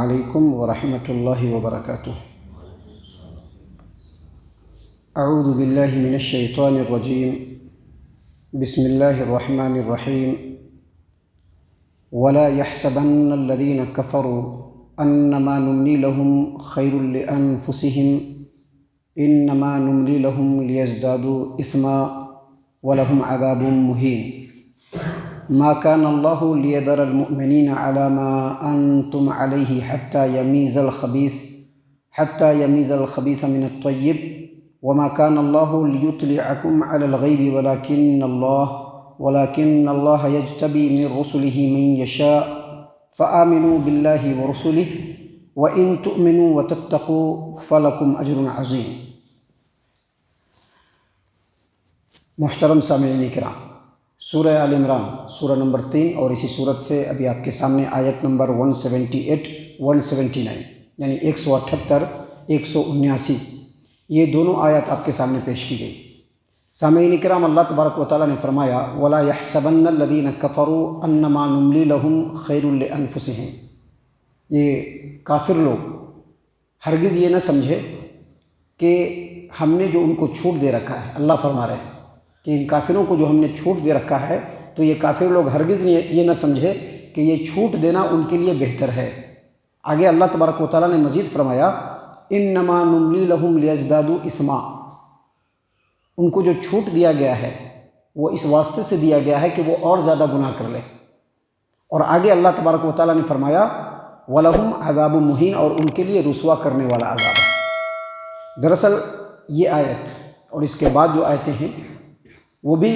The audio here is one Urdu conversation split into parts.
علیکم ورحمۃ اللہ وبرکاتہ۔ اعوذ باللہ من الشیطان الرجیم، بسم اللہ الرحمن الرحیم۔ ولا يحسبن الذين كفروا انما نملي لهم خير لانفسهم انما نملي لهم ليزدادوا اثما ولهم عذاب مهين۔ ما كان الله ليذر المؤمنين على ما أنتم عليه حتى يميز الخبيث من الطيب وما كان الله ليطلعكم على الغيب ولكن الله يجتبي من رسله من يشاء فآمنوا بالله ورسله وإن تؤمنوا وتتقوا فلكم أجر عظيم۔ محترم سامعین کرام، سورہ آل عمران سورہ نمبر 3 اور اسی صورت سے ابھی آپ کے سامنے آیت نمبر 178 179 یعنی 178 179 یہ دونوں آیات آپ کے سامنے پیش کی گئی۔ سامعین کرام، اللہ تبارک و تعالیٰ نے فرمایا وَلَا يَحْسَبَنَّ الَّذِينَ كَفَرُوا أَنَّمَا نُمْلِي لَهُمْ خَيْرٌ لِأَنفُسِهِمْ، یہ کافر لوگ ہرگز یہ نہ سمجھے کہ ہم نے جو ان کو چھوٹ دے رکھا ہے، اللہ فرما رہے ہیں کہ ان کافروں کو جو ہم نے چھوٹ دے رکھا ہے تو یہ کافر لوگ ہرگز یہ نہ سمجھے کہ یہ چھوٹ دینا ان کے لیے بہتر ہے۔ آگے اللہ تبارک و تعالیٰ نے مزید فرمایا انما نملی لہم لیزدادوا اثما، ان کو جو چھوٹ دیا گیا ہے وہ اس واسطے سے دیا گیا ہے کہ وہ اور زیادہ گناہ کر لے۔ اور آگے اللہ تبارک و تعالیٰ نے فرمایا وَلَهُمْ عَذَابٌ مُهِينٌ، اور ان کے لیے رسوا کرنے والا عذاب ہے۔ دراصل یہ آیت اور اس کے بعد جو آیتیں ہیں وہ بھی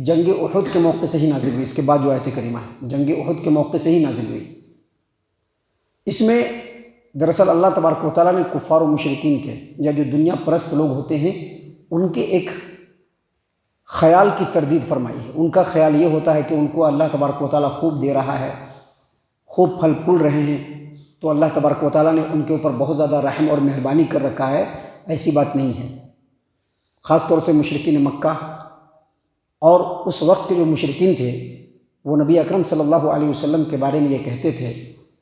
جنگ احد کے موقع سے ہی نازل ہوئی۔ اس کے بعد جو آیت کریمہ ہے جنگ احد کے موقع سے ہی نازل ہوئی۔ اس میں دراصل اللہ تبارک و تعالیٰ نے کفار و مشرکین کے یا جو دنیا پرست لوگ ہوتے ہیں ان کے ایک خیال کی تردید فرمائی ہے۔ ان کا خیال یہ ہوتا ہے کہ ان کو اللہ تبارک و تعالیٰ خوب دے رہا ہے، خوب پھل پھول رہے ہیں، تو اللہ تبارک و تعالیٰ نے ان کے اوپر بہت زیادہ رحم اور مہربانی کر رکھا ہے۔ ایسی بات نہیں ہے۔ خاص طور سے مشرکین مکہ اور اس وقت کے جو مشرکین تھے وہ نبی اکرم صلی اللہ علیہ وسلم کے بارے میں یہ کہتے تھے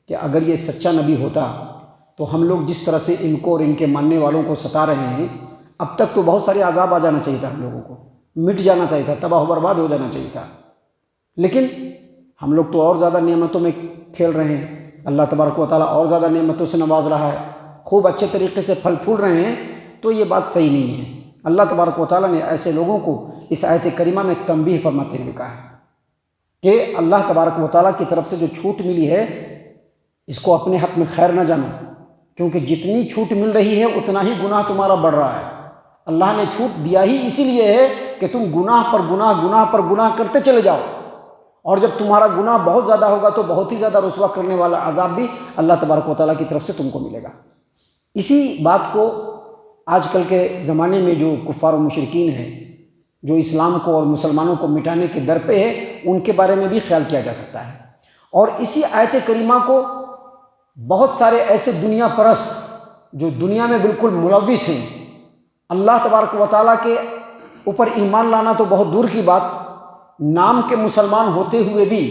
کہ اگر یہ سچا نبی ہوتا تو ہم لوگ جس طرح سے ان کو اور ان کے ماننے والوں کو ستا رہے ہیں، اب تک تو بہت سارے عذاب آ جانا چاہیے تھا، ہم لوگوں کو مٹ جانا چاہیے تھا، تباہ و برباد ہو جانا چاہیے تھا، لیکن ہم لوگ تو اور زیادہ نعمتوں میں کھیل رہے ہیں، اللہ تبارک و تعالیٰ اور زیادہ نعمتوں سے نواز رہا ہے، خوب اچھے طریقے سے پھل پھول رہے ہیں، تو یہ بات صحیح نہیں ہے۔ اللہ تبارک و تعالیٰ نے ایسے لوگوں کو اس آیت کریمہ میں تنبیہ فرماتے ہوئے کہا ہے کہ اللہ تبارک و تعالیٰ کی طرف سے جو چھوٹ ملی ہے اس کو اپنے حق میں خیر نہ جانو، کیونکہ جتنی چھوٹ مل رہی ہے اتنا ہی گناہ تمہارا بڑھ رہا ہے۔ اللہ نے چھوٹ دیا ہی اسی لیے ہے کہ تم گناہ پر گناہ کرتے چلے جاؤ، اور جب تمہارا گناہ بہت زیادہ ہوگا تو بہت ہی زیادہ رسوا کرنے والا عذاب بھی اللہ تبارک و تعالیٰ کی طرف سے تم کو ملے گا۔ اسی بات کو آج کل کے زمانے میں جو کفار و مشرکین ہیں، جو اسلام کو اور مسلمانوں کو مٹانے کے در پہ ہے، ان کے بارے میں بھی خیال کیا جا سکتا ہے۔ اور اسی آیت کریمہ کو بہت سارے ایسے دنیا پرست جو دنیا میں بالکل ملوث ہیں، اللہ تبارک و تعالیٰ کے اوپر ایمان لانا تو بہت دور کی بات، نام کے مسلمان ہوتے ہوئے بھی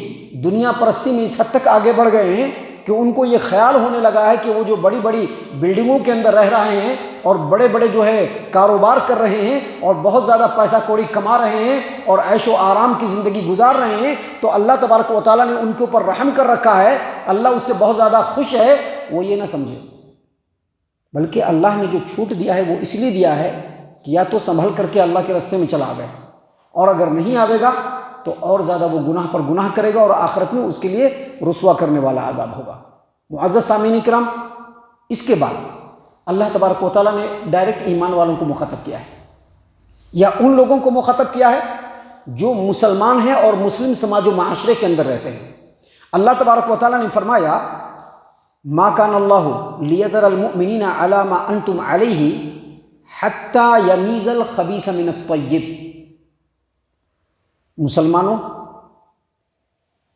دنیا پرستی میں اس حد تک آگے بڑھ گئے ہیں کہ ان کو یہ خیال ہونے لگا ہے کہ وہ جو بڑی بڑی بلڈنگوں کے اندر رہ رہے ہیں اور بڑے بڑے جو ہے کاروبار کر رہے ہیں اور بہت زیادہ پیسہ کوڑی کما رہے ہیں اور عیش و آرام کی زندگی گزار رہے ہیں، تو اللہ تبارک و تعالیٰ نے ان کے اوپر رحم کر رکھا ہے، اللہ اس سے بہت زیادہ خوش ہے۔ وہ یہ نہ سمجھے، بلکہ اللہ نے جو چھوٹ دیا ہے وہ اس لیے دیا ہے کہ یا تو سنبھل کر کے اللہ کے راستے میں چلا آئے، اور اگر نہیں آئے گا تو اور زیادہ وہ گناہ پر گناہ کرے گا اور آخرت میں اس کے لیے رسوا کرنے والا عذاب ہوگا۔ معزز سامعین کرام، اس کے بعد اللہ تبارک و تعالیٰ نے ڈائریکٹ ایمان والوں کو مخاطب کیا ہے، یا ان لوگوں کو مخاطب کیا ہے جو مسلمان ہیں اور مسلم سماج و معاشرے کے اندر رہتے ہیں۔ اللہ تبارک و تعالیٰ نے فرمایا ما کان اللہ لیذر المؤمنین علی ما انتم علیہ حتی یمیز الخبیث من الطیب۔ مسلمانوں،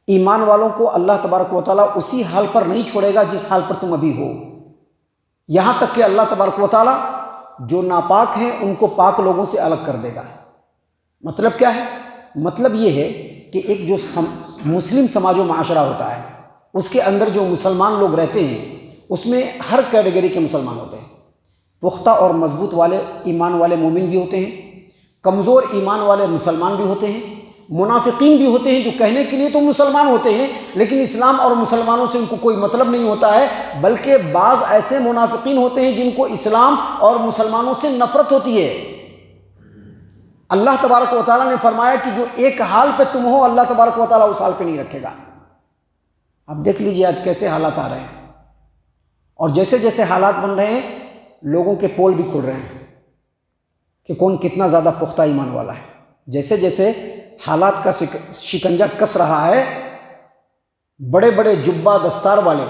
ایمان والوں کو اللہ تبارک و تعالیٰ اسی حال پر نہیں چھوڑے گا جس حال پر تم ابھی ہو، یہاں تک کہ اللہ تبارک و تعالیٰ جو ناپاک ہیں ان کو پاک لوگوں سے الگ کر دے گا۔ مطلب کیا ہے؟ مطلب یہ ہے کہ ایک جو مسلم سماج و معاشرہ ہوتا ہے اس کے اندر جو مسلمان لوگ رہتے ہیں اس میں ہر کیٹیگری کے مسلمان ہوتے ہیں، پختہ اور مضبوط والے ایمان والے مومن بھی ہوتے ہیں، کمزور ایمان والے مسلمان بھی ہوتے ہیں، منافقین بھی ہوتے ہیں جو کہنے کے لیے تو مسلمان ہوتے ہیں لیکن اسلام اور مسلمانوں سے ان کو کوئی مطلب نہیں ہوتا ہے، بلکہ بعض ایسے منافقین ہوتے ہیں جن کو اسلام اور مسلمانوں سے نفرت ہوتی ہے۔ اللہ تبارک و تعالیٰ نے فرمایا کہ جو ایک حال پہ تم ہو اللہ تبارک و تعالیٰ اس حال پہ نہیں رکھے گا۔ اب دیکھ لیجئے آج کیسے حالات آ رہے ہیں، اور جیسے جیسے حالات بن رہے ہیں لوگوں کے پول بھی کھل رہے ہیں کہ کون کتنا زیادہ پختہ ایمان والا ہے۔ جیسے جیسے حالات کا شکنجہ کس رہا ہے، بڑے بڑے جبہ دستار والے،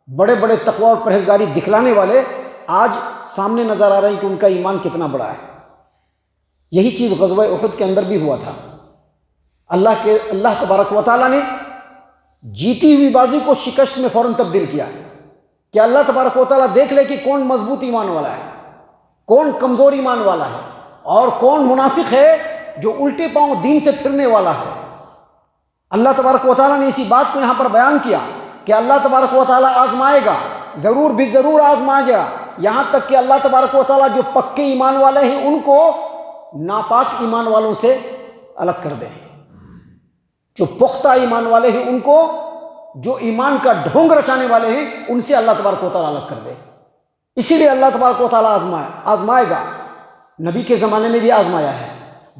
بڑے بڑے تقوی اور پرہیزگاری دکھلانے والے آج سامنے نظر آ رہے ہیں کہ ان کا ایمان کتنا بڑا ہے۔ یہی چیز غزوہ احد کے اندر بھی ہوا تھا۔ اللہ تبارک و تعالیٰ نے جیتی ہوئی بازی کو شکست میں فوراً تبدیل کیا کہ اللہ تبارک و تعالیٰ دیکھ لے کہ کون مضبوط ایمان والا ہے، کون کمزور ایمان والا ہے، اور کون منافق ہے جو الٹے پاؤں دین سے پھرنے والا ہے۔ اللہ تبارک و تعالیٰ نے اسی بات کو یہاں پر بیان کیا کہ اللہ تبارک و تعالیٰ آزمائے گا، ضرور بھی ضرور آزمائے گا، یہاں تک کہ اللہ تبارک و تعالیٰ جو پکے ایمان والے ہیں ان کو ناپاک ایمان والوں سے الگ کر دے، جو پختہ ایمان والے ہیں ان کو، جو ایمان کا ڈھونگ رچانے والے ہیں ان سے اللہ تبارک و تعالیٰ الگ کر دے۔ اسی لیے اللہ تبارک و تعالیٰ آزمائے گا۔ نبی کے زمانے میں بھی آزمایا ہے،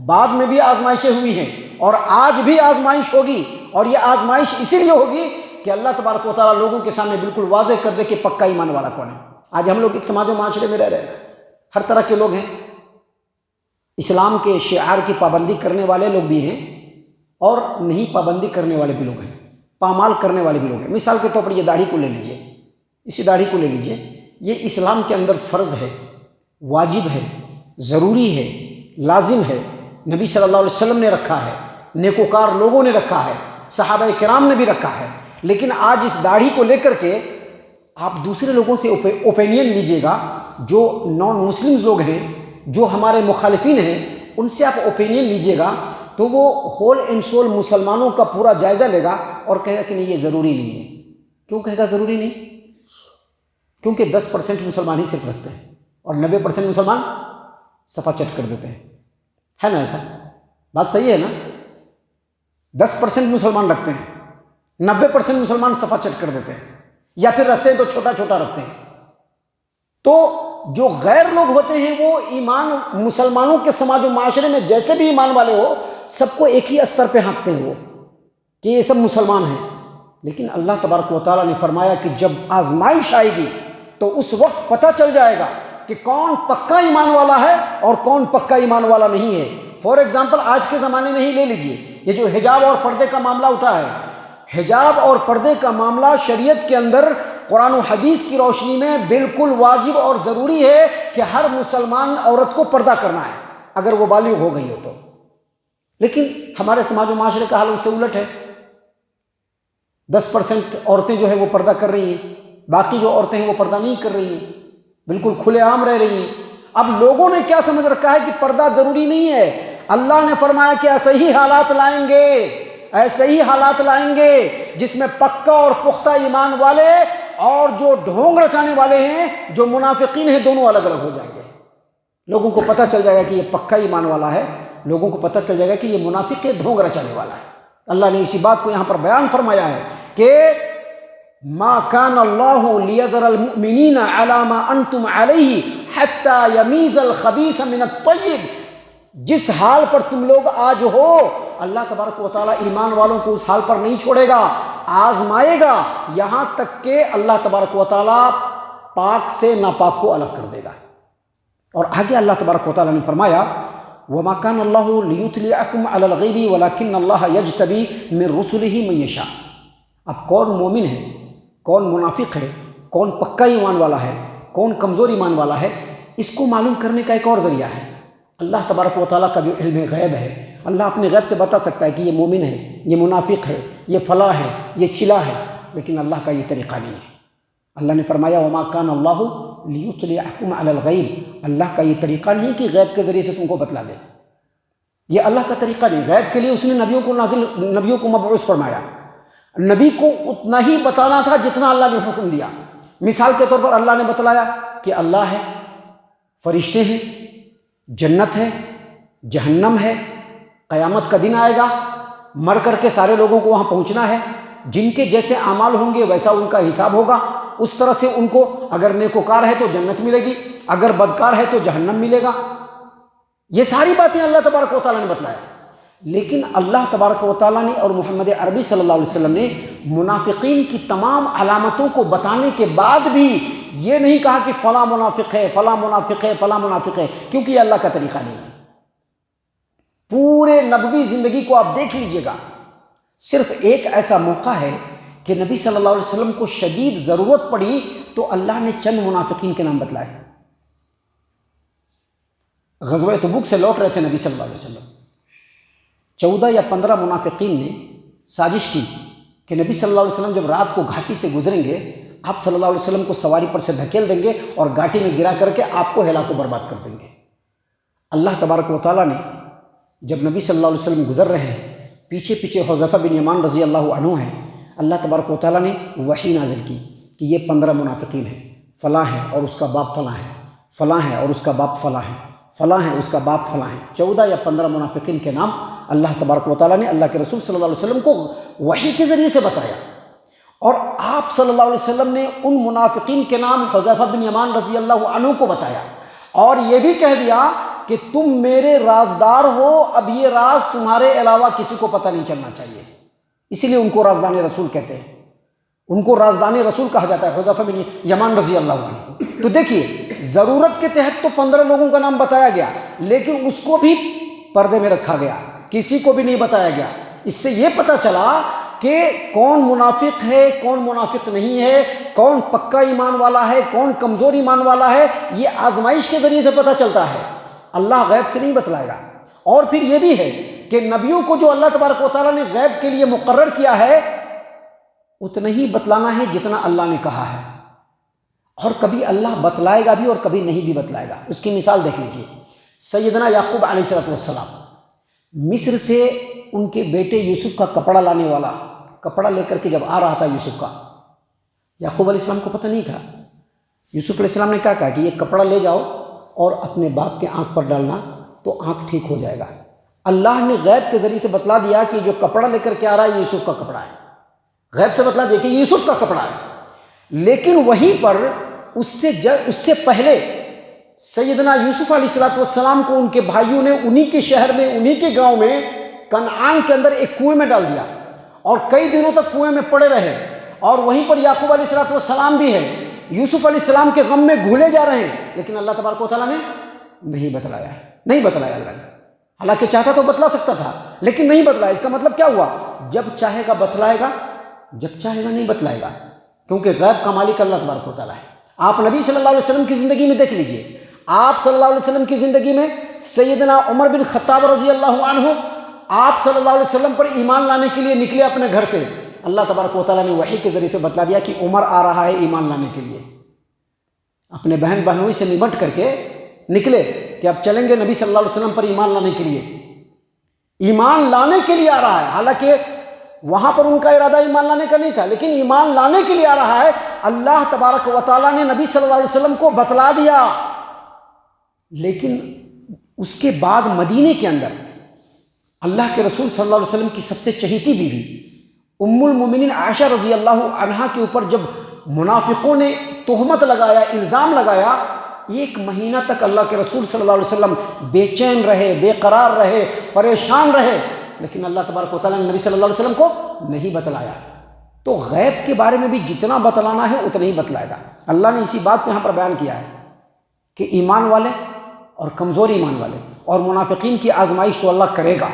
بعد میں بھی آزمائشیں ہوئی ہیں، اور آج بھی آزمائش ہوگی، اور یہ آزمائش اسی لیے ہوگی کہ اللہ تبارک و تعالیٰ لوگوں کے سامنے بالکل واضح کر دے کہ پکا ایمان والا کون ہے۔ آج ہم لوگ ایک سماج و معاشرے میں رہ رہے ہیں، ہر طرح کے لوگ ہیں، اسلام کے شعار کی پابندی کرنے والے لوگ بھی ہیں اور نہیں پابندی کرنے والے بھی لوگ ہیں، پامال کرنے والے بھی لوگ ہیں۔ مثال کے طور پر یہ داڑھی کو لے لیجئے، اسی داڑھی کو لے لیجئے، یہ اسلام کے اندر فرض ہے، واجب ہے، ضروری ہے، لازم ہے، نبی صلی اللہ علیہ وسلم نے رکھا ہے، نیکوکار لوگوں نے رکھا ہے، صحابہ کرام نے بھی رکھا ہے، لیکن آج اس داڑھی کو لے کر کے آپ دوسرے لوگوں سے اوپینین لیجئے گا، جو نان مسلمز لوگ ہیں، جو ہمارے مخالفین ہیں، ان سے آپ اوپینین لیجئے گا تو وہ ہول اینڈ سول مسلمانوں کا پورا جائزہ لے گا اور کہے گا کہ نہیں یہ ضروری نہیں ہے۔ کیوں کہے گا ضروری نہیں؟ کیونکہ 10% مسلمان ہی صرف رکھتے ہیں اور 90% مسلمان صفا چٹ کر دیتے ہیں، ہے نا؟ ایسا بات صحیح ہے نا؟ 10% مسلمان رکھتے ہیں، 90% مسلمان صفا چٹ کر دیتے ہیں، یا پھر رکھتے ہیں تو چھوٹا چھوٹا رکھتے ہیں۔ تو جو غیر لوگ ہوتے ہیں وہ ایمان مسلمانوں کے سماج و معاشرے میں جیسے بھی ایمان والے ہو سب کو ایک ہی استر پہ ہانکتے ہیں وہ کہ یہ سب مسلمان ہیں، لیکن اللہ تبارک و تعالیٰ نے فرمایا کہ جب آزمائش آئے گی تو اس وقت پتہ چل جائے گا کہ کون پکا ایمان والا ہے اور کون پکا ایمان والا نہیں ہے۔ فور ایگزامپل آج کے زمانے میں ہی لے لیجئے، یہ جو حجاب اور پردے کا معاملہ اٹھا ہے، حجاب اور پردے کا معاملہ شریعت کے اندر قرآن و حدیث کی روشنی میں بالکل واجب اور ضروری ہے کہ ہر مسلمان عورت کو پردہ کرنا ہے اگر وہ بالغ ہو گئی ہو تو، لیکن ہمارے سماج و معاشرے کا حال اس سے الٹ ہے۔ 10% عورتیں جو ہے وہ پردہ کر رہی ہیں، باقی جو عورتیں ہیں وہ پردہ نہیں کر رہی ہیں، بالکل کھلے عام رہ رہی ہیں۔ اب لوگوں نے کیا سمجھ رکھا ہے کہ پردہ ضروری نہیں ہے۔ اللہ نے فرمایا کہ ایسے ہی حالات لائیں گے، ایسے ہی حالات لائیں گے جس میں پکا اور پختہ ایمان والے اور جو ڈھونگ رچانے والے ہیں، جو منافقین ہیں، دونوں الگ الگ ہو جائیں گے۔ لوگوں کو پتہ چل جائے گا کہ یہ پکا ایمان والا ہے، لوگوں کو پتہ چل جائے گا کہ یہ منافق ہے، ڈھونگ رچانے والا ہے۔ اللہ نے اسی بات کو یہاں پر بیان فرمایا ہے کہ ما کان اللہ لیذر المؤمنین علی ما انتم علیہ حتی یمیز الخبیث من الطیب، جس حال پر تم لوگ آج ہو اللہ تبارک و تعالیٰ ایمان والوں کو اس حال پر نہیں چھوڑے گا، آزمائے گا یہاں تک کہ اللہ تبارک و تعالیٰ پاک سے ناپاک کو الگ کر دے گا۔ اور آگے اللہ تبارک و تعالیٰ نے فرمایا وما كان الله ليطلعكم على الغيب ولكن الله يجتبي من رسله من يشاء۔ اب کون مومن ہے، کون منافق ہے، کون پکا ایمان والا ہے، کون کمزور ایمان والا ہے، اس کو معلوم کرنے کا ایک اور ذریعہ ہے اللہ تبارک و تعالیٰ کا جو علم غیب ہے۔ اللہ اپنے غیب سے بتا سکتا ہے کہ یہ مومن ہے، یہ منافق ہے، یہ فلاح ہے، یہ چلا ہے، لیکن اللہ کا یہ طریقہ نہیں ہے۔ اللہ نے فرمایا وما كان اللہ لیطلعکم علی الغیب، اللہ کا یہ طریقہ نہیں کہ غیب کے ذریعے سے تم کو بتلا دے، یہ اللہ کا طریقہ نہیں۔ غیب کے لیے اس نے نبیوں کو مبعوث فرمایا، نبی کو اتنا ہی بتانا تھا جتنا اللہ نے حکم دیا۔ مثال کے طور پر اللہ نے بتلایا کہ اللہ ہے، فرشتے ہیں، جنت ہے، جہنم ہے، قیامت کا دن آئے گا، مر کر کے سارے لوگوں کو وہاں پہنچنا ہے، جن کے جیسے اعمال ہوں گے ویسا ان کا حساب ہوگا، اس طرح سے ان کو اگر نیکوکار ہے تو جنت ملے گی، اگر بدکار ہے تو جہنم ملے گا۔ یہ ساری باتیں اللہ تبارک و تعالیٰ نے بتلایا، لیکن اللہ تبارک و تعالیٰ نے اور محمد عربی صلی اللہ علیہ وسلم نے منافقین کی تمام علامتوں کو بتانے کے بعد بھی یہ نہیں کہا کہ فلاں منافق ہے، فلاں منافق ہے، فلاں منافق ہے، کیونکہ یہ اللہ کا طریقہ نہیں ہے۔ پورے نبوی زندگی کو آپ دیکھ لیجئے گا، صرف ایک ایسا موقع ہے کہ نبی صلی اللہ علیہ وسلم کو شدید ضرورت پڑی تو اللہ نے چند منافقین کے نام بتلائے۔ غزوہ تبوک سے لوٹ رہے تھے نبی صلی اللہ علیہ وسلم، 14 یا 15 منافقین نے سازش کی کہ نبی صلی اللہ علیہ وسلم جب رات کو گھاٹی سے گزریں گے، آپ صلی اللہ علیہ وسلم کو سواری پر سے دھکیل دیں گے اور گھاٹی میں گرا کر کے آپ کو ہلاک و برباد کر دیں گے۔ اللہ تبارک و تعالیٰ نے جب نبی صلی اللہ علیہ وسلم گزر رہے ہیں، پیچھے پیچھے حذیفہ بن یمان رضی اللہ عنہ ہیں، اللہ تبارک و تعالیٰ نے وحی نازل کی کہ یہ 15 منافقین ہیں، فلاں ہے اور اس کا باپ فلاں ہے، فلاں ہے اور اس کا باپ فلاں ہے، فلاں ہے اس کا باپ فلاں ہے۔ 14 یا 15 منافقین کے نام اللہ تبارک و تعالیٰ نے اللہ کے رسول صلی اللہ علیہ وسلم کو وحی کے ذریعے سے بتایا، اور آپ صلی اللہ علیہ وسلم نے ان منافقین کے نام حذیفہ بن یمان رضی اللہ عنہ کو بتایا، اور یہ بھی کہہ دیا کہ تم میرے رازدار ہو، اب یہ راز تمہارے علاوہ کسی کو پتہ نہیں چلنا چاہیے، اسی لیے ان کو رازدان رسول کہتے ہیں، ان کو رازدان رسول کہا جاتا ہے، حذیفہ بن یمان رضی اللہ عنہ۔ تو دیکھیے، ضرورت کے تحت تو 15 لوگوں کا نام بتایا گیا، لیکن اس کو بھی پردے میں رکھا گیا، کسی کو بھی نہیں بتایا گیا۔ اس سے یہ پتہ چلا کہ کون منافق ہے، کون منافق نہیں ہے، کون پکا ایمان والا ہے، کون کمزور ایمان والا ہے، یہ آزمائش کے ذریعے سے پتہ چلتا ہے، اللہ غیب سے نہیں بتلائے گا۔ اور پھر یہ بھی ہے کہ نبیوں کو جو اللہ تبارک و تعالیٰ نے غیب کے لیے مقرر کیا ہے اتنا ہی بتلانا ہے جتنا اللہ نے کہا ہے، اور کبھی اللہ بتلائے گا بھی اور کبھی نہیں بھی بتلائے گا۔ اس کی مثال دیکھ لیجیے، سیدنا یعقوب علیہ السلام مصر سے ان کے بیٹے یوسف کا کپڑا لانے والا کپڑا لے کر کے جب آ رہا تھا یوسف کا، یعقوب علیہ السلام کو پتہ نہیں تھا۔ یوسف علیہ السلام نے کیا کہا کہ یہ کپڑا لے جاؤ اور اپنے باپ کے آنکھ پر ڈالنا تو آنکھ ٹھیک ہو جائے گا۔ اللہ نے غیب کے ذریعے سے بتلا دیا کہ جو کپڑا لے کر کے آ رہا ہے یہ یوسف کا کپڑا ہے، غیب سے بتلا دیا کہ یہ یوسف کا کپڑا ہے۔ لیکن وہیں پر اس سے پہلے سیدنا یوسف علیہ السلام کو ان کے بھائیوں نے انہی کے شہر میں، انہی کے گاؤں میں، کنعان کے اندر ایک کنویں میں ڈال دیا، اور کئی دنوں تک کنویں میں پڑے رہے، اور وہیں پر یعقوب علیہ السلام بھی ہے، یوسف علیہ السلام کے غم میں گھولے جا رہے ہیں، لیکن اللہ تبارک و تعالیٰ نے نہیں بتلایا اللہ نے۔ حالانکہ چاہتا تو بتلا سکتا تھا، لیکن نہیں بتلایا۔ اس کا مطلب کیا ہوا؟ جب چاہے گا بتلائے گا، جب چاہے گا نہیں بتلائے گا، کیونکہ غیب کا مالک اللہ تبارک و تعالیٰ ہے۔ آپ نبی صلی اللہ علیہ وسلم کی زندگی میں دیکھ لیجئے، آپ صلی اللہ علیہ وسلم کی زندگی میں سیدنا عمر بن خطاب رضی اللہ عنہ آپ صلی اللہ علیہ وسلم پر ایمان لانے کے لیے نکلے اپنے گھر سے، اللہ تبارک و تعالیٰ نے وحی کے ذریعے سے بتلا دیا کہ عمر آ رہا ہے ایمان لانے کے لیے۔ اپنے بہن بہنوئی سے نمٹ کر کے نکلے کہ اب چلیں گے نبی صلی اللہ علیہ وسلم پر ایمان لانے کے لیے، ایمان لانے کے لیے آ رہا ہے، حالانکہ وہاں پر ان کا ارادہ ایمان لانے کا نہیں تھا، لیکن ایمان لانے کے لیے آ رہا ہے۔ اللہ تبارک و تعالیٰ نے نبی صلی اللہ علیہ وسلم کو بتلا دیا، لیکن اس کے بعد مدینے کے اندر اللہ کے رسول صلی اللہ علیہ وسلم کی سب سے چہیتی بیوی ام المومنین عائشہ رضی اللہ عنہا کے اوپر جب منافقوں نے تہمت لگایا، الزام لگایا، 1 مہینہ تک اللہ کے رسول صلی اللہ علیہ وسلم بے چین رہے، بے قرار رہے، پریشان رہے، لیکن اللہ تبارک و تعالیٰ نے نبی صلی اللہ علیہ وسلم کو نہیں بتلایا۔ تو غیب کے بارے میں بھی جتنا بتلانا ہے اتنا ہی بتلائے گا۔ اللہ نے اسی بات کو یہاں پر بیان کیا ہے کہ ایمان والے اور کمزور ایمان والے اور منافقین کی آزمائش تو اللہ کرے گا۔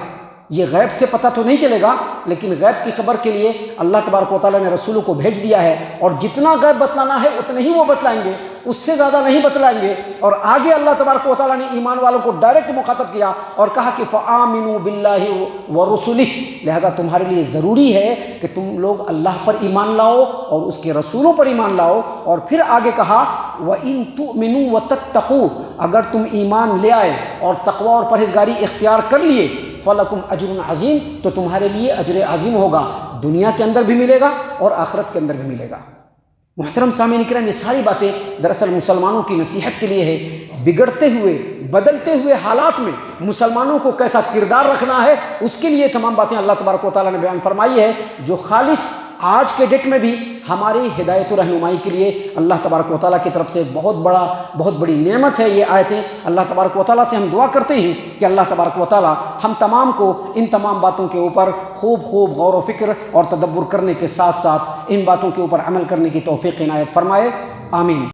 یہ غیب سے پتہ تو نہیں چلے گا، لیکن غیب کی خبر کے لیے اللہ تبارک و تعالیٰ نے رسولوں کو بھیج دیا ہے، اور جتنا غیب بتلانا ہے اتنا ہی وہ بتلائیں گے، اس سے زیادہ نہیں بتلائیں گے۔ اور آگے اللہ تبارک و تعالیٰ نے ایمان والوں کو ڈائریکٹ مخاطب کیا اور کہا کہ فآمنوا باللہ ورسلہ، لہذا تمہارے لیے ضروری ہے کہ تم لوگ اللہ پر ایمان لاؤ اور اس کے رسولوں پر ایمان لاؤ۔ اور پھر آگے کہا وَإِن تُؤْمِنُوا وَتَتَّقُوا، اگر تم ایمان لے آئے اور تقوی اور پرہیزگاری اختیار کر لیے، فَلَكُمْ أَجْرٌ عَظِيمٌ، تو تمہارے لیے اجر عظیم ہوگا، دنیا کے اندر بھی ملے گا اور آخرت کے اندر بھی ملے گا۔ محترم سامعین کرام، یہ ساری باتیں دراصل مسلمانوں کی نصیحت کے لیے ہے، بگڑتے ہوئے بدلتے ہوئے حالات میں مسلمانوں کو کیسا کردار رکھنا ہے، اس کے لیے تمام باتیں اللہ تبارک و تعالیٰ نے بیان فرمائی ہے، جو خالص آج کے ڈیٹ میں بھی ہماری ہدایت و رہنمائی کے لیے اللہ تبارک و تعالیٰ کی طرف سے بہت بڑی نعمت ہے یہ آیتیں۔ اللہ تبارک و تعالیٰ سے ہم دعا کرتے ہیں کہ اللہ تبارک و تعالیٰ ہم تمام کو ان تمام باتوں کے اوپر خوب غور و فکر اور تدبر کرنے کے ساتھ ساتھ ان باتوں کے اوپر عمل کرنے کی توفیق عنایت فرمائے، آمین۔